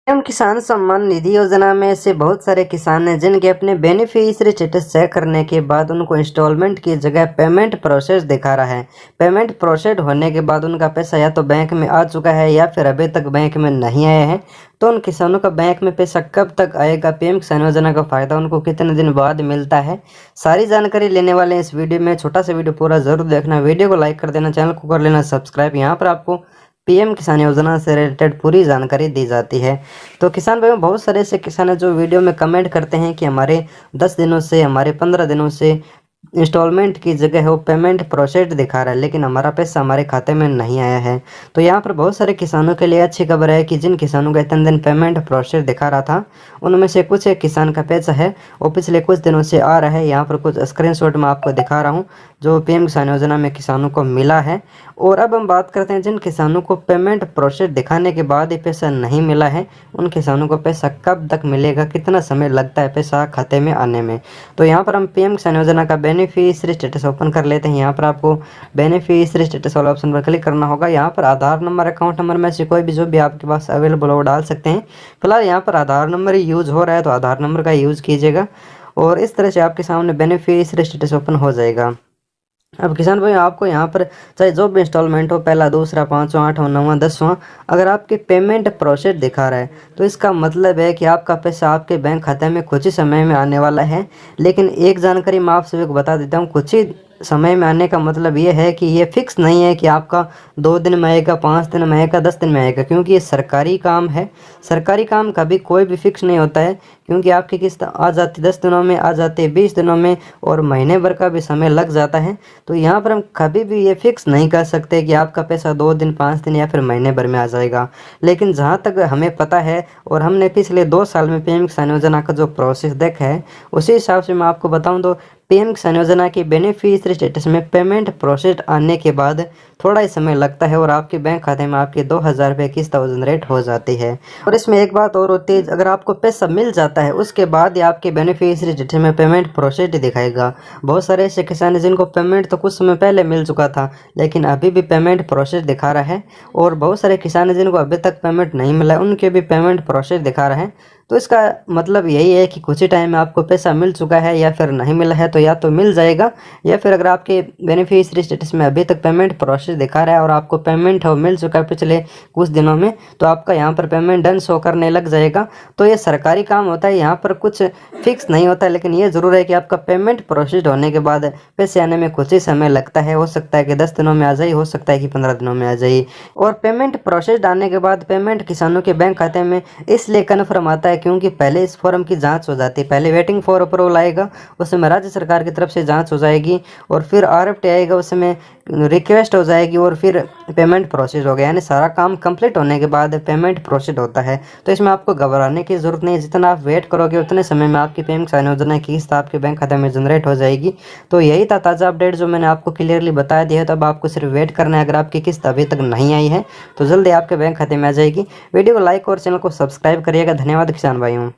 PM किसान सम्मान निधि योजना में ऐसे बहुत सारे किसान हैं जिनके अपने बेनिफिशियरी स्टेटस चेक करने के बाद उनको इंस्टॉलमेंट की जगह पेमेंट प्रोसेस दिखा रहा है। पेमेंट प्रोसेस होने के बाद उनका पैसा या तो बैंक में आ चुका है या फिर अभी तक बैंक में नहीं आया है। तो उन किसानों का बैंक में पैसा कब तक आएगा, पीएम किसान योजना का फ़ायदा उनको कितने दिन बाद मिलता है, सारी जानकारी लेने वाले हैं इस वीडियो में। छोटा सा वीडियो पूरा ज़रूर देखना, वीडियो को लाइक कर देना, चैनल को कर लेना सब्सक्राइब। यहाँ पर आपको पीएम किसान योजना से रिलेटेड पूरी जानकारी दी जाती है। तो किसान भाइयों, बहुत सारे ऐसे किसान हैं जो वीडियो में कमेंट करते हैं कि हमारे 10 दिनों से, हमारे 15 दिनों से इंस्टॉलमेंट की जगह है वो पेमेंट प्रोसेस दिखा रहा है, लेकिन हमारा पैसा हमारे खाते में नहीं आया है। तो यहाँ पर बहुत सारे किसानों के लिए अच्छी खबर है कि जिन किसानों का इतने दिन पेमेंट प्रोसेस दिखा रहा था उनमें से कुछ एक किसान का पैसा है वो पिछले कुछ दिनों से आ रहा है। यहाँ पर कुछ स्क्रीनशॉट मैं आपको दिखा रहा हूँ जो पीएम किसान योजना में किसानों को मिला है। और अब हम बात करते हैं जिन किसानों को पेमेंट प्रोसेस दिखाने के बाद ही पैसा नहीं मिला है, उन किसानों को पैसा कब तक मिलेगा, कितना समय लगता है पैसा खाते में आने में। तो यहाँ पर हम पीएम किसान योजना का बेनिफिशियरी स्टेटस ओपन कर लेते हैं। यहाँ पर आपको बेनिफिशियरी स्टेटस वाला ऑप्शन पर क्लिक करना होगा। यहाँ पर आधार नंबर, अकाउंट नंबर में से कोई भी जो भी आपके पास अवेलेबल हो डाल सकते हैं। फिलहाल यहाँ पर आधार नंबर ही यूज़ हो रहा है तो आधार नंबर का यूज़ कीजिएगा और इस तरह से आपके सामने बेनिफिशियरी स्टेटस ओपन हो जाएगा। अब किसान भाई, आपको यहाँ पर चाहे जो भी इंस्टॉलमेंट हो, पहला, दूसरा, पाँचवां, आठवां, नौवां, 10वां, अगर आपके पेमेंट प्रोसेस दिखा रहा है तो इसका मतलब है कि आपका पैसा आपके बैंक खाते में कुछ ही समय में आने वाला है। लेकिन एक जानकारी मैं आप सभी को बता देता हूँ, कुछ ही समय में आने का मतलब ये है कि ये फिक्स नहीं है कि आपका 2 दिन में आएगा, 5 दिन में आएगा, 10 दिन में आएगा, क्योंकि ये सरकारी काम है। सरकारी काम कभी कोई भी फिक्स नहीं होता है, क्योंकि आपकी किस्त आ जाती 10 दिनों में, आ जाती है 20 दिनों में, और महीने भर का भी समय लग जाता है। तो यहाँ पर हम कभी भी ये फिक्स नहीं कर सकते कि आपका पैसा 2 दिन, 5 दिन या फिर महीने भर में आ जाएगा। लेकिन जहाँ तक हमें पता है और हमने पिछले 2 साल में पीएम किसान योजना का जो प्रोसेस देखा है उसी हिसाब से मैं आपको बताऊँ तो पीएम किसान योजना के बेनिफिशियरी स्टेटस में पेमेंट प्रोसेस आने के बाद थोड़ा ही समय लगता है और आपके बैंक खाते में आपके 2000 रुपये किस्त जनरेट हो जाती है। और इसमें एक बात और होती है, अगर आपको पैसा मिल जाता है उसके बाद ही आपके बेनिफिशियरी स्टेटस में पेमेंट प्रोसेस दिखाएगा। बहुत सारे ऐसे किसान हैं जिनको पेमेंट तो कुछ समय पहले मिल चुका था लेकिन अभी भी पेमेंट प्रोसेस दिखा रहा है, और बहुत सारे किसान हैं जिनको अभी तक पेमेंट नहीं मिला, उनके भी पेमेंट प्रोसेस दिखा रहा है। तो इसका मतलब यही है कि कुछ ही टाइम में आपको पैसा मिल चुका है या फिर नहीं मिला है, तो या तो मिल जाएगा या फिर अगर आपके बेनिफिशियरी स्टेटस में अभी तक पेमेंट प्रोसेस दिखा रहा है और आपको पेमेंट हो मिल चुका है पिछले कुछ दिनों में, तो आपका यहाँ पर पेमेंट डन शो करने लग जाएगा। तो ये सरकारी काम होता है, यहाँ पर कुछ फिक्स नहीं होता, लेकिन ये ज़रूर है कि आपका पेमेंट प्रोसेस होने के बाद पैसे आने में कुछ ही समय लगता है। हो सकता है कि 10 दिनों में आ जाए, हो सकता है कि 15 दिनों में आ जाए। और पेमेंट प्रोसेस आने के बाद पेमेंट किसानों के बैंक खाते में इसलिए कन्फर्म आता है क्योंकि पहले इस फॉर्म की जांच हो जाती है। पहले वेटिंग फॉर अप्रूवल आएगा, उसमें राज्य सरकार की तरफ से जांच हो जाएगी, और फिर आरएफटी आएगा, उसमें रिक्वेस्ट हो जाएगी, और फिर पेमेंट प्रोसेस हो गया। यानी सारा काम कंप्लीट होने के बाद पेमेंट प्रोसेस होता है। तो इसमें आपको घबराने की ज़रूरत नहीं है, जितना आप वेट करोगे उतने समय में आपकी पीएम किसान योजना की किस्त आपके बैंक खाते में जनरेट हो जाएगी। तो यही था ताज़ा अपडेट जो मैंने आपको क्लियरली बता दिया है। तो अब आपको सिर्फ वेट करना है। अगर आपकी किस्त अभी तक नहीं आई है तो जल्दी आपके बैंक खाते में आ जाएगी। वीडियो को लाइक और चैनल को सब्सक्राइब करिएगा। धन्यवाद किसान भाइयों।